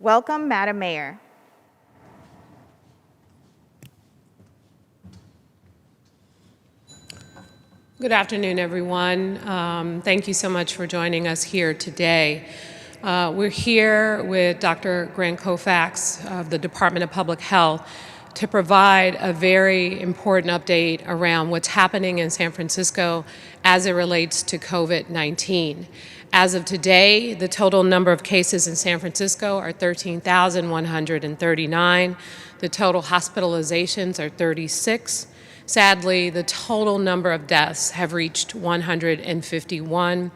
Welcome, Madam Mayor. Good afternoon, everyone. Thank you so much for joining us here today. We're here with Dr. Grant Koufax of the Department of Public Health to provide a very important update around what's happening in San Francisco as it relates to COVID-19. As of today, the total number of cases in San Francisco are 13,139. The total hospitalizations are 36. Sadly, the total number of deaths have reached 151,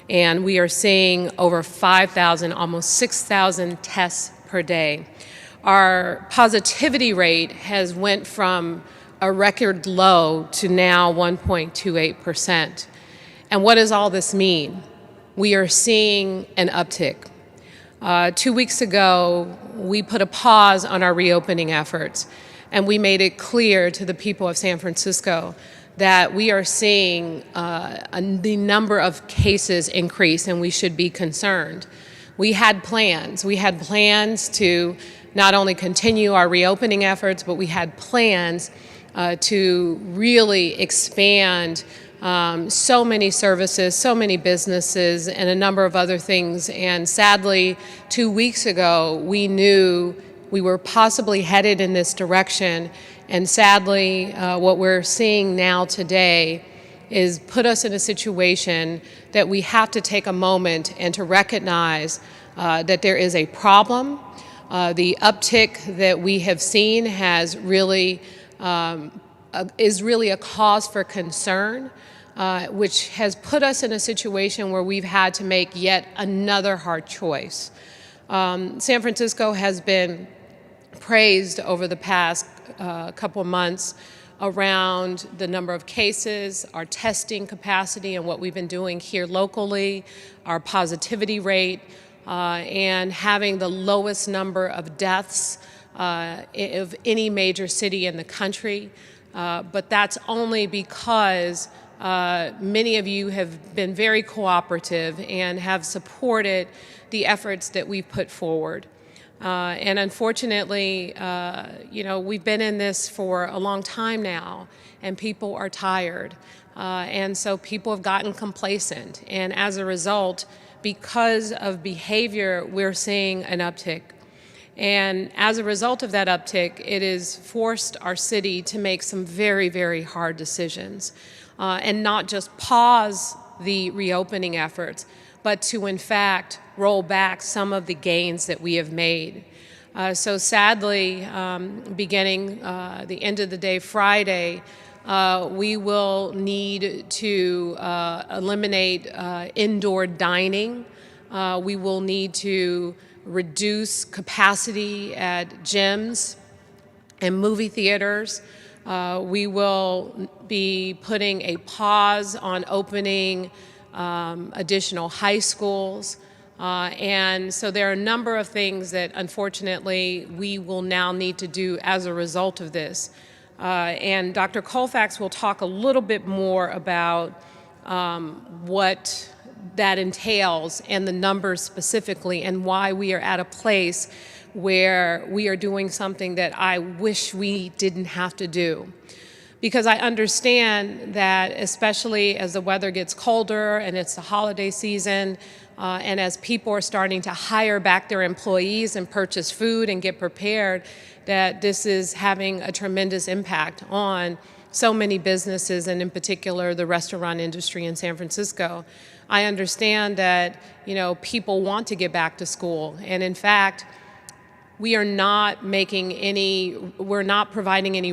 and we are seeing over 5,000, almost 6,000 tests per day. Our positivity rate has went from a record low to now 1.28%. And what does all this mean? We are seeing an uptick. 2 weeks ago, we put a pause on our reopening efforts, and we made it clear to the people of San Francisco that we are seeing the number of cases increase, and we should be concerned. We had plans. We had plans to not only continue our reopening efforts, but we had plans to really expand so many services, so many businesses, and a number of other things. And sadly, 2 weeks ago, we knew we were possibly headed in this direction. And sadly, what we're seeing now today is put us in a situation that we have to take a moment and to recognize that there is a problem. The uptick that we have seen has really is really a cause for concern, which has put us in a situation where we've had to make yet another hard choice. San Francisco has been praised over the past couple of months around the number of cases, our testing capacity, and what we've been doing here locally, our positivity rate, and having the lowest number of deaths of any major city in the country. But that's only because many of you have been very cooperative and have supported the efforts that we've put forward. And unfortunately, we've been in this for a long time now, and people are tired. And so people have gotten complacent. And as a result, because of behavior, we're seeing an uptick. And as a result of that uptick, it has forced our city to make some very, very hard decisions, and not just pause the reopening efforts, but to, in fact, roll back some of the gains that we have made. So sadly, beginning the end of the day Friday, we will need to eliminate indoor dining. We will need to reduce capacity at gyms and movie theaters. We will be putting a pause on opening additional high schools. And so there are a number of things that, unfortunately, we will now need to do as a result of this. And Dr. Koufax will talk a little bit more about what that entails and the numbers specifically, and why we are at a place where we are doing something that I wish we didn't have to do. Because I understand that, especially as the weather gets colder and it's the holiday season, and as people are starting to hire back their employees and purchase food and get prepared, that this is having a tremendous impact on so many businesses, and in particular the restaurant industry in San Francisco. I understand that, people want to get back to school, and in fact, we're not providing any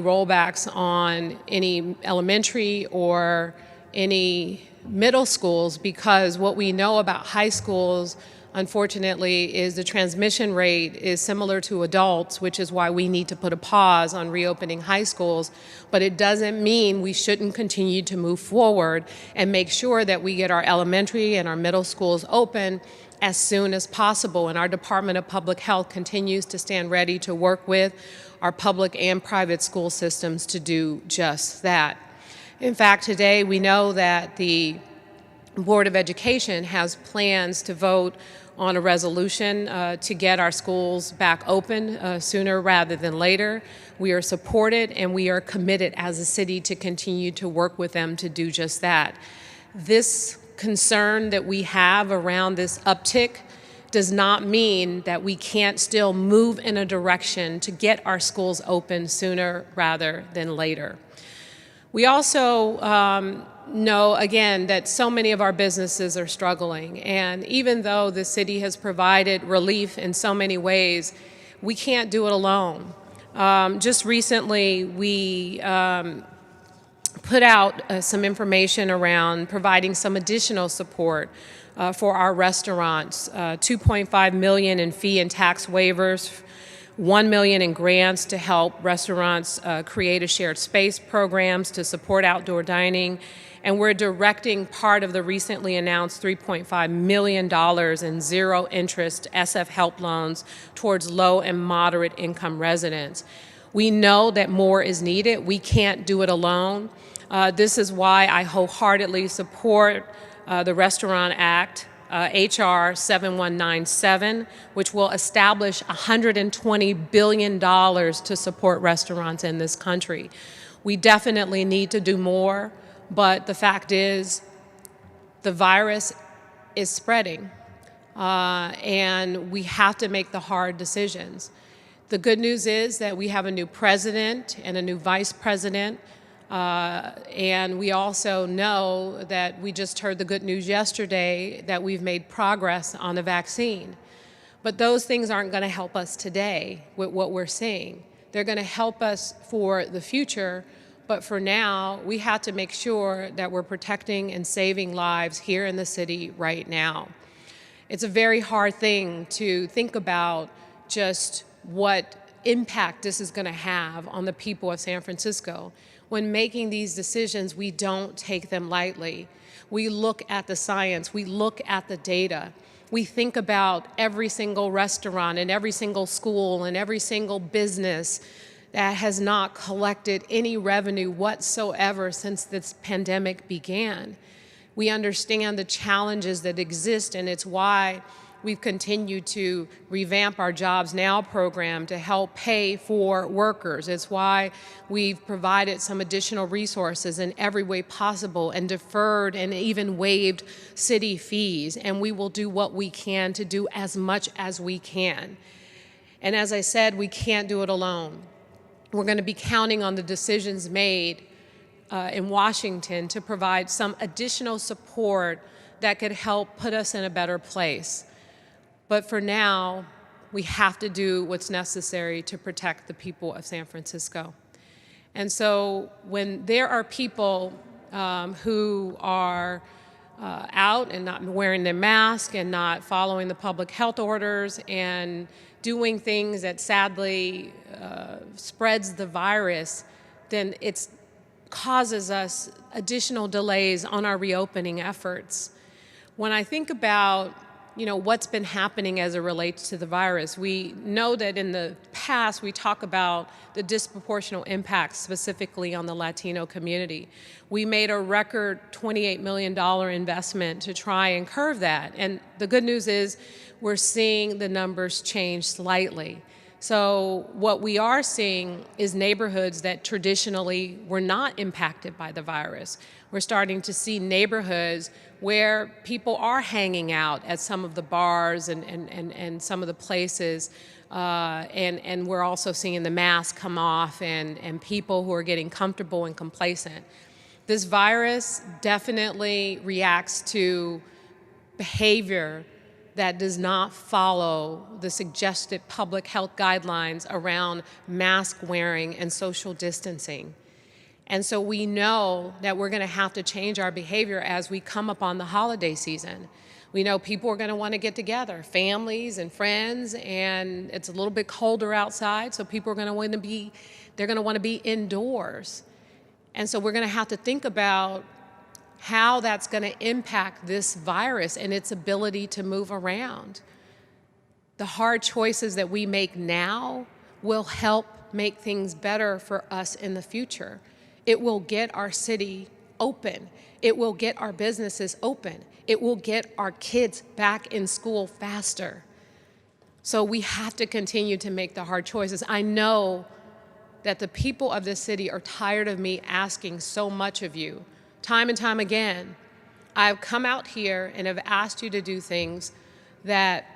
rollbacks on any elementary or any middle schools, because what we know about high schools, unfortunately, is the transmission rate is similar to adults, which is why we need to put a pause on reopening high schools. But it doesn't mean we shouldn't continue to move forward and make sure that we get our elementary and our middle schools open as soon as possible. And our Department of Public Health continues to stand ready to work with our public and private school systems to do just that. In fact, today we know that the Board of Education has plans to vote on a resolution to get our schools back open sooner rather than later. We are supported and we are committed as a city to continue to work with them to do just that. This concern that we have around this uptick does not mean that we can't still move in a direction to get our schools open sooner rather than later. We also know, again, that so many of our businesses are struggling, and even though the city has provided relief in so many ways, we can't do it alone. Just recently, we put out some information around providing some additional support for our restaurants, $2.5 million in fee and tax waivers, $1 million in grants to help restaurants create a shared space programs to support outdoor dining, and we're directing part of the recently announced $3.5 million in zero-interest SF help loans towards low and moderate income residents. We know that more is needed. We can't do it alone. This is why I wholeheartedly support the Restaurant Act, HR 7197, which will establish $120 billion to support restaurants in this country. We definitely need to do more, but the fact is the virus is spreading, and we have to make the hard decisions. The good news is that we have a new president and a new vice president. And we also know that we just heard the good news yesterday that we've made progress on the vaccine. But those things aren't going to help us today with what we're seeing. They're going to help us for the future, but for now, we have to make sure that we're protecting and saving lives here in the city right now. It's a very hard thing to think about just what impact this is going to have on the people of San Francisco. When making these decisions, we don't take them lightly. We look at the science, we look at the data. We think about every single restaurant and every single school and every single business that has not collected any revenue whatsoever since this pandemic began. We understand the challenges that exist, and it's why we've continued to revamp our Jobs Now program to help pay for workers. It's why we've provided some additional resources in every way possible and deferred and even waived city fees. And we will do what we can to do as much as we can. And as I said, we can't do it alone. We're going to be counting on the decisions made in Washington to provide some additional support that could help put us in a better place. But for now, we have to do what's necessary to protect the people of San Francisco. And so when there are people who are out and not wearing their mask and not following the public health orders and doing things that sadly spreads the virus, then it causes us additional delays on our reopening efforts. When I think about what's been happening as it relates to the virus, we know that in the past we talk about the disproportionate impact specifically on the Latino community. We made a record $28 million investment to try and curb that. And the good news is we're seeing the numbers change slightly. So what we are seeing is neighborhoods that traditionally were not impacted by the virus. We're starting to see neighborhoods where people are hanging out at some of the bars and some of the places, and we're also seeing the mask come off and people who are getting comfortable and complacent. This virus definitely reacts to behavior that does not follow the suggested public health guidelines around mask wearing and social distancing. And so we know that we're going to have to change our behavior as we come upon the holiday season. We know people are going to want to get together, families and friends, and it's a little bit colder outside, so people are going to want to be indoors. And so we're going to have to think about how that's going to impact this virus and its ability to move around. The hard choices that we make now will help make things better for us in the future. It will get our city open. It will get our businesses open. It will get our kids back in school faster. So we have to continue to make the hard choices. I know that the people of this city are tired of me asking so much of you, time and time again. I've come out here and have asked you to do things that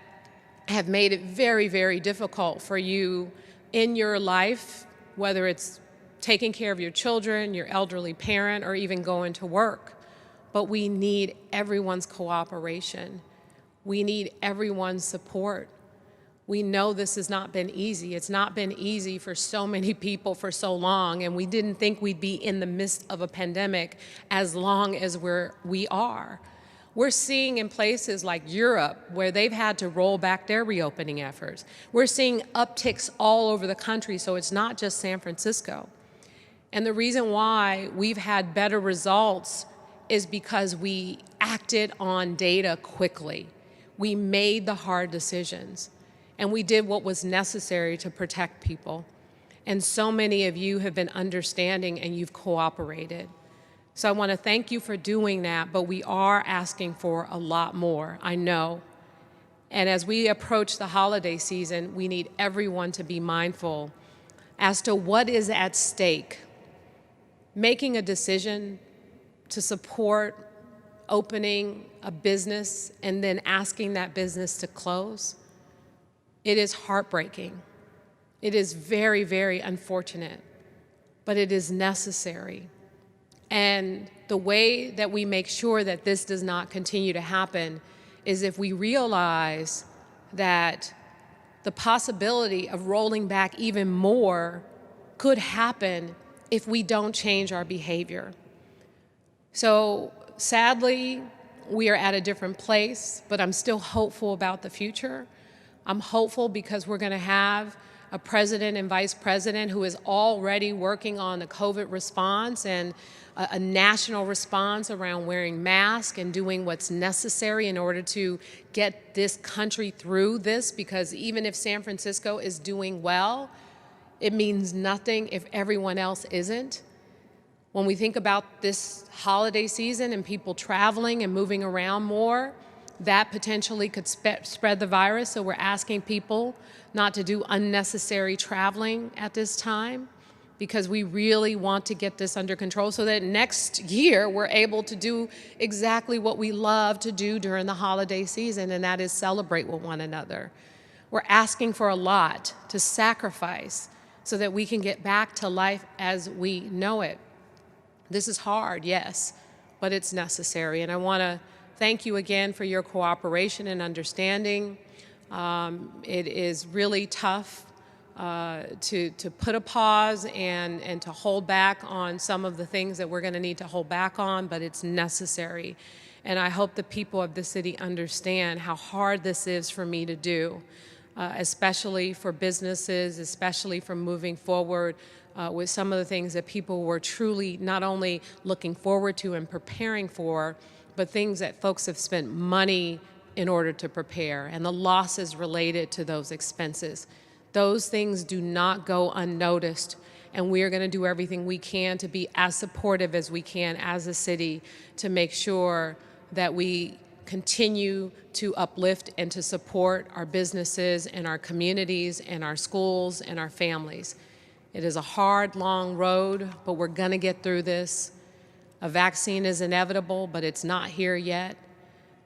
have made it very, very difficult for you in your life, whether it's taking care of your children, your elderly parent, or even going to work. But we need everyone's cooperation. We need everyone's support. We know this has not been easy. It's not been easy for so many people for so long, and we didn't think we'd be in the midst of a pandemic as long as we are. We're seeing in places like Europe where they've had to roll back their reopening efforts. We're seeing upticks all over the country, so it's not just San Francisco. And the reason why we've had better results is because we acted on data quickly. We made the hard decisions. And we did what was necessary to protect people. And so many of you have been understanding and you've cooperated. So I want to thank you for doing that, but we are asking for a lot more, I know. And as we approach the holiday season, we need everyone to be mindful as to what is at stake. Making a decision to support opening a business and then asking that business to close, it is heartbreaking. It is very, very unfortunate, but it is necessary. And the way that we make sure that this does not continue to happen is if we realize that the possibility of rolling back even more could happen if we don't change our behavior. So sadly, we are at a different place, but I'm still hopeful about the future. I'm hopeful because we're going to have a president and vice president who is already working on the COVID response and a national response around wearing masks and doing what's necessary in order to get this country through this, because even if San Francisco is doing well, it means nothing if everyone else isn't. When we think about this holiday season and people traveling and moving around more, that potentially could spread the virus. So we're asking people not to do unnecessary traveling at this time, because we really want to get this under control so that next year we're able to do exactly what we love to do during the holiday season, and that is celebrate with one another. We're asking for a lot to sacrifice so that we can get back to life as we know it. This is hard, yes, but it's necessary, and I want to thank you again for your cooperation and understanding. It is really tough to put a pause and to hold back on some of the things that we're going to need to hold back on, but it's necessary. And I hope the people of the city understand how hard this is for me to do, especially for businesses, especially for moving forward with some of the things that people were truly not only looking forward to and preparing for, but things that folks have spent money in order to prepare, and the losses related to those expenses. Those things do not go unnoticed, and we are going to do everything we can to be as supportive as we can as a city to make sure that we continue to uplift and to support our businesses and our communities and our schools and our families. It is a hard, long road, but we're going to get through this. A vaccine is inevitable, but it's not here yet.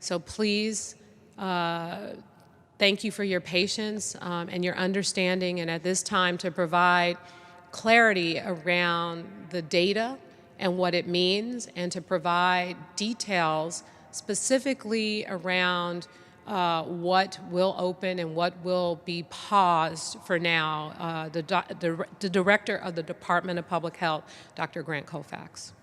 So please, thank you for your patience and your understanding, and at this time to provide clarity around the data and what it means, and to provide details specifically around what will open and what will be paused for now. The Director of the Department of Public Health, Dr. Grant Colfax.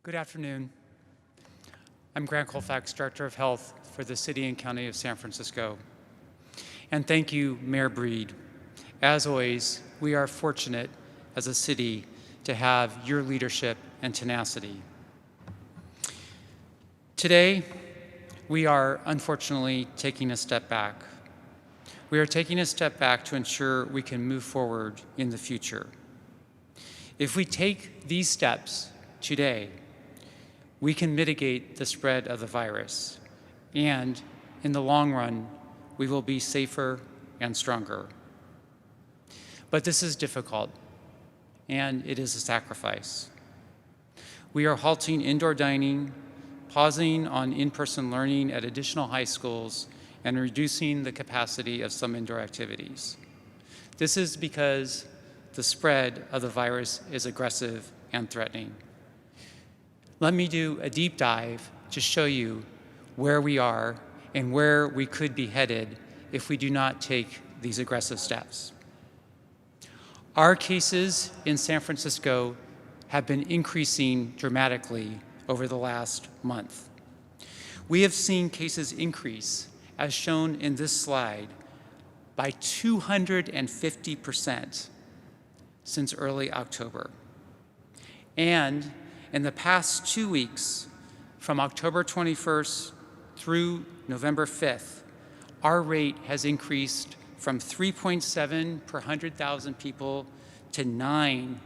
Good afternoon. I'm Grant Colfax, Director of Health for the City and County of San Francisco. And thank you, Mayor Breed. As always, we are fortunate as a city to have your leadership and tenacity. Today, we are unfortunately taking a step back. We are taking a step back to ensure we can move forward in the future. If we take these steps today, we can mitigate the spread of the virus, and in the long run, we will be safer and stronger. But this is difficult, and it is a sacrifice. We are halting indoor dining, pausing on in-person learning at additional high schools, and reducing the capacity of some indoor activities. This is because the spread of the virus is aggressive and threatening. Let me do a deep dive to show you where we are and where we could be headed if we do not take these aggressive steps. Our cases in San Francisco have been increasing dramatically over the last month. We have seen cases increase, as shown in this slide, by 250% since early October. And in the past 2 weeks, from October 21st through November 5th, our rate has increased from 3.7 per 100,000 people to 9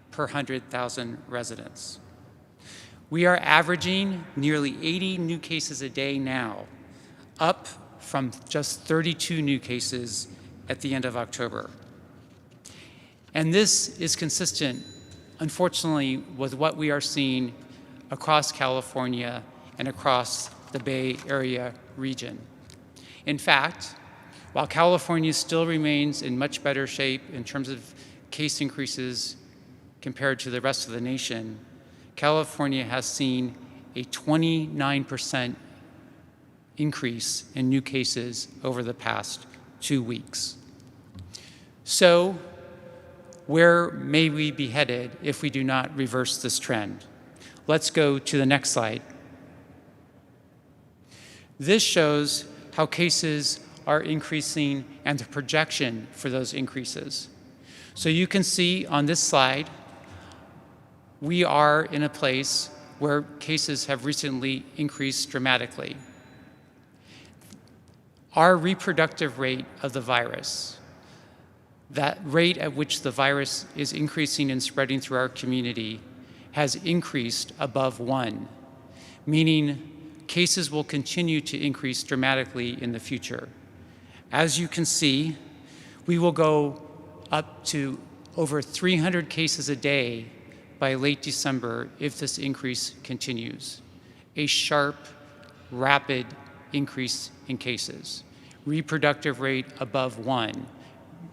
per 100,000 residents. We are averaging nearly 80 new cases a day now, up from just 32 new cases at the end of October. And this is consistent, unfortunately, with what we are seeing across California and across the Bay Area region. In fact, while California still remains in much better shape in terms of case increases compared to the rest of the nation, California has seen a 29% increase in new cases over the past 2 weeks. So, where may we be headed if we do not reverse this trend? Let's go to the next slide. This shows how cases are increasing and the projection for those increases. So you can see on this slide, we are in a place where cases have recently increased dramatically. Our reproductive rate of the virus, that rate at which the virus is increasing and spreading through our community, has increased above 1, meaning cases will continue to increase dramatically in the future. As you can see, we will go up to over 300 cases a day by late December if this increase continues. A sharp, rapid increase in cases. Reproductive rate above 1.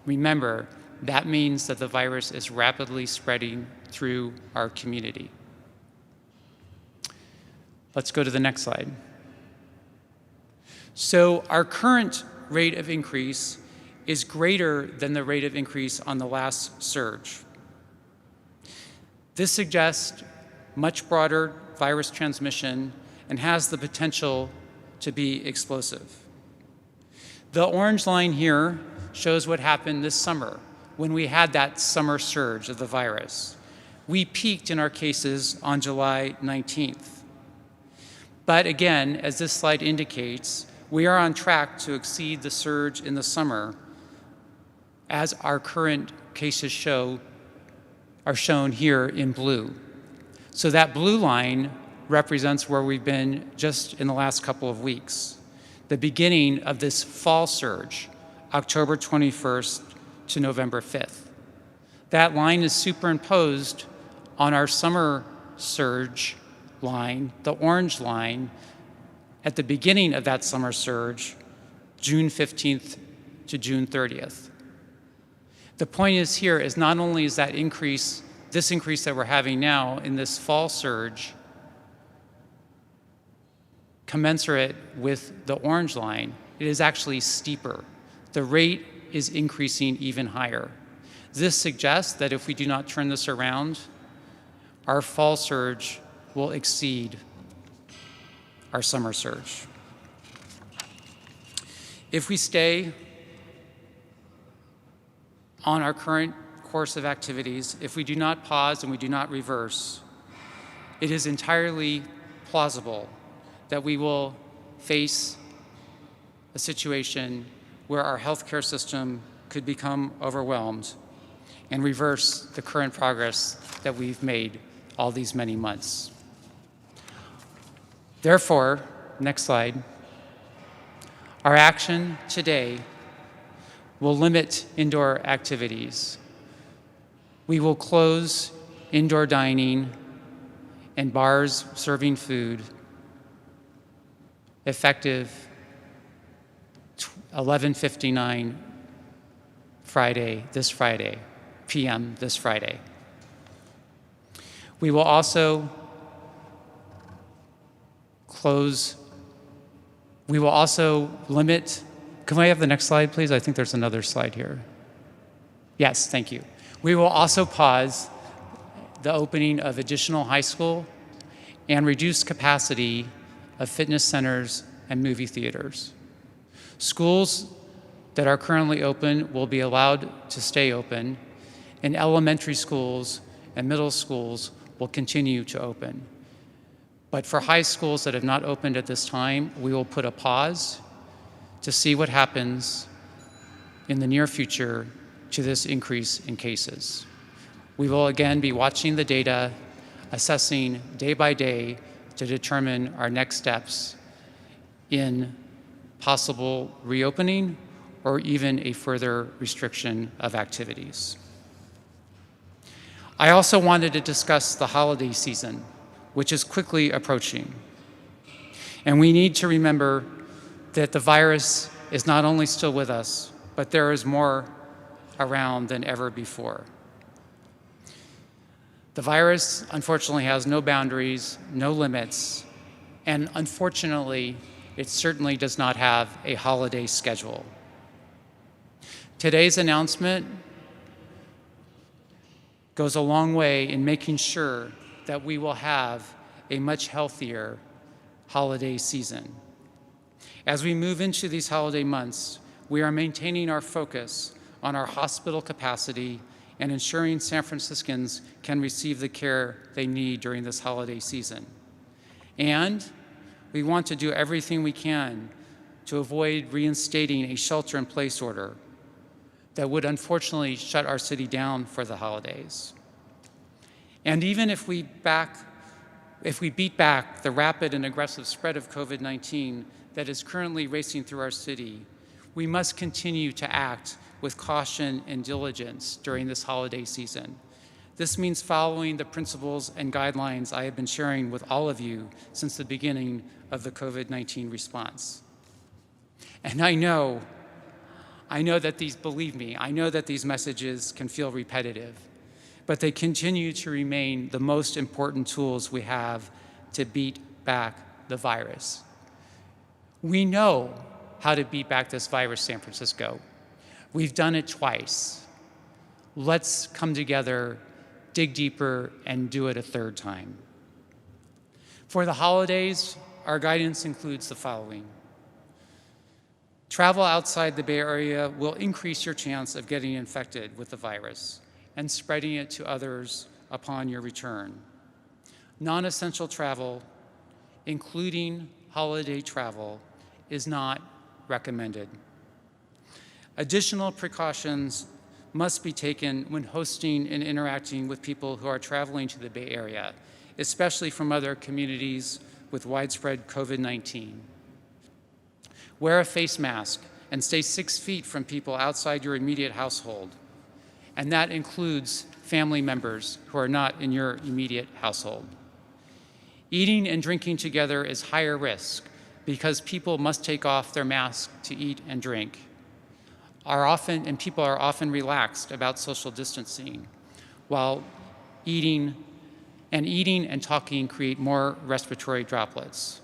Remember, that means that the virus is rapidly spreading through our community. Let's go to the next slide. So our current rate of increase is greater than the rate of increase on the last surge. This suggests much broader virus transmission and has the potential to be explosive. The orange line here shows what happened this summer when we had that summer surge of the virus. We peaked in our cases on July 19th. But again, as this slide indicates, we are on track to exceed the surge in the summer as our current cases are shown here in blue. So that blue line represents where we've been just in the last couple of weeks, the beginning of this fall surge, October 21st to November 5th. That line is superimposed on our summer surge line, the orange line, at the beginning of that summer surge, June 15th to June 30th. The point is here is not only is that increase, this increase that we're having now in this fall surge, commensurate with the orange line, it is actually steeper. The rate is increasing even higher. This suggests that if we do not turn this around, our fall surge will exceed our summer surge. If we stay on our current course of activities, if we do not pause and we do not reverse, it is entirely plausible that we will face a situation where our healthcare system could become overwhelmed and reverse the current progress that we've made all these many months. Therefore, next slide, our action today will limit indoor activities. We will close indoor dining and bars serving food effective 11:59 this Friday, p.m. this Friday. We will also limit, can I have the next slide, please? I think there's another slide here. Yes, thank you. We will also pause the opening of additional high school and reduce capacity of fitness centers and movie theaters. Schools that are currently open will be allowed to stay open, and elementary schools and middle schools will continue to open. But for high schools that have not opened at this time, we will put a pause to see what happens in the near future to this increase in cases. We will again be watching the data, assessing day by day to determine our next steps in possible reopening or even a further restriction of activities. I also wanted to discuss the holiday season, which is quickly approaching. And we need to remember that the virus is not only still with us, but there is more around than ever before. The virus, unfortunately, has no boundaries, no limits, and unfortunately, it certainly does not have a holiday schedule. Today's announcement goes a long way in making sure that we will have a much healthier holiday season. As we move into these holiday months, we are maintaining our focus on our hospital capacity and ensuring San Franciscans can receive the care they need during this holiday season. And we want to do everything we can to avoid reinstating a shelter-in-place order that would unfortunately shut our city down for the holidays. And even if we beat back the rapid and aggressive spread of COVID-19 that is currently racing through our city, we must continue to act with caution and diligence during this holiday season. This means following the principles and guidelines I have been sharing with all of you since the beginning of the COVID-19 response. And I know that believe me, I know that these messages can feel repetitive, but they continue to remain the most important tools we have to beat back the virus. We know how to beat back this virus, San Francisco. We've done it twice. Let's come together, dig deeper, and do it a third time. For the holidays, our guidance includes the following. Travel outside the Bay Area will increase your chance of getting infected with the virus and spreading it to others upon your return. Non-essential travel, including holiday travel, is not recommended. Additional precautions must be taken when hosting and interacting with people who are traveling to the Bay Area, especially from other communities with widespread COVID-19. Wear a face mask and stay 6 feet from people outside your immediate household, and that includes family members who are not in your immediate household. Eating and drinking together is higher risk because people must take off their masks to eat and drink. People are often relaxed about social distancing, while eating and talking create more respiratory droplets.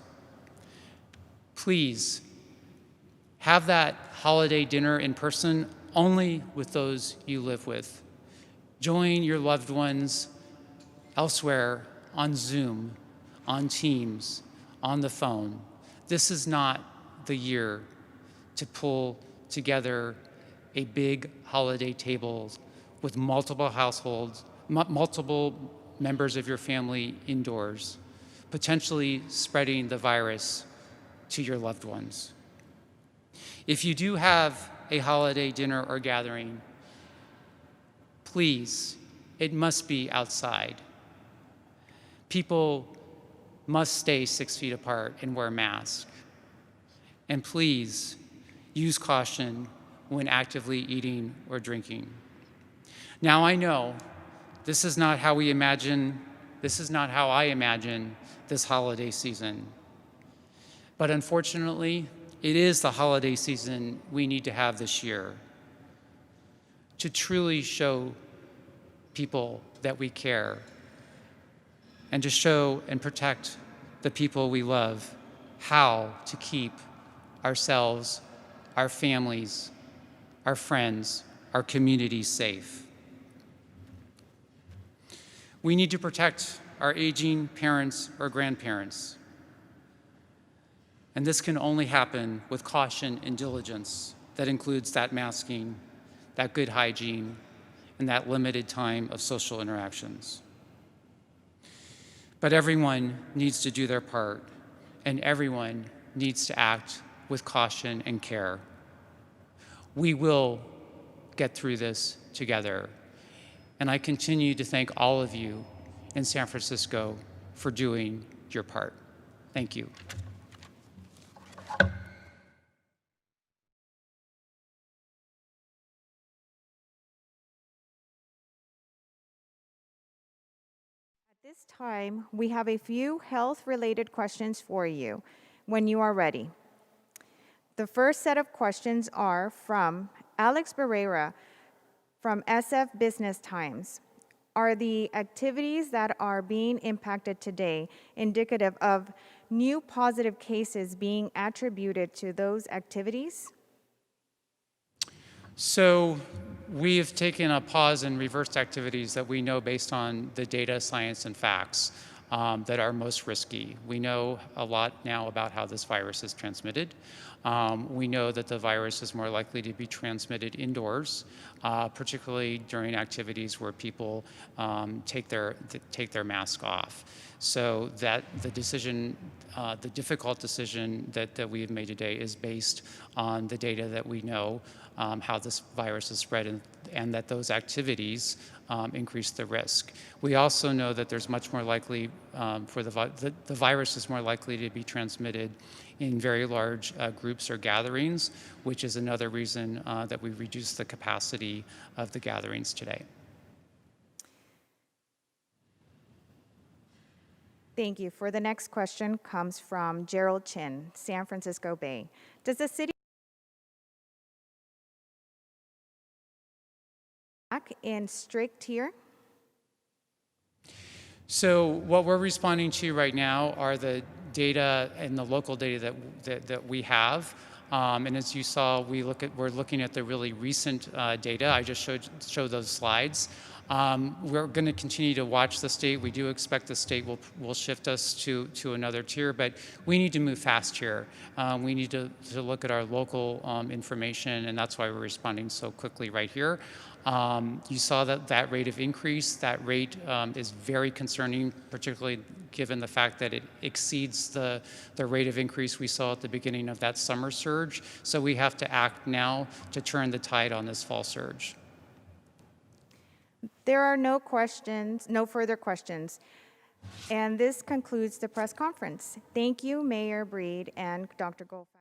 Please have that holiday dinner in person only with those you live with. Join your loved ones elsewhere on Zoom on Teams, on the phone. This is not the year to pull together a big holiday table with multiple households, multiple members of your family indoors, potentially spreading the virus to your loved ones. If you do have a holiday dinner or gathering, please, it must be outside. People must stay 6 feet apart and wear masks. And please, use caution when actively eating or drinking. Now I know this is not how I imagine this holiday season. But unfortunately, it is the holiday season we need to have this year to truly show people that we care and to show and protect the people we love how to keep ourselves, our families, our friends, our communities safe. We need to protect our aging parents or grandparents. And this can only happen with caution and diligence that includes that masking, that good hygiene, and that limited time of social interactions. But everyone needs to do their part, and everyone needs to act with caution and care. We will get through this together. And I continue to thank all of you in San Francisco for doing your part. Thank you. At this time, we have a few health-related questions for you when you are ready. The first set of questions are from Alex Barrera from SF Business Times. Are the activities that are being impacted today indicative of new positive cases being attributed to those activities? So we have taken a pause in reversed activities that we know based on the data, science, and facts that are most risky. We know a lot now about how this virus is transmitted. We know that the virus is more likely to be transmitted indoors, particularly during activities where people take their mask off. So that the decision, the difficult decision that we have made today is based on the data that we know how this virus is spread and that those activities increase the risk. We also know that there's much more likely for the virus is more likely to be transmitted in very large groups or gatherings, which is another reason that we reduced the capacity of the gatherings today. Thank you. For the next question comes from Gerald Chin, San Francisco Bay. Does the city back in strict tier? So what we're responding to right now are the data and the local data that we have. And as you saw, we're looking at the really recent data. I just showed those slides. We're going to continue to watch the state. We do expect the state will shift us to another tier, but we need to move fast here. We need to look at our local information, and that's why we're responding so quickly right here. You saw that rate of increase. That rate is very concerning, particularly given the fact that it exceeds the rate of increase we saw at the beginning of that summer surge. So we have to act now to turn the tide on this fall surge. There are no further questions. And this concludes the press conference. Thank you, Mayor Breed and Dr. Goldfeld.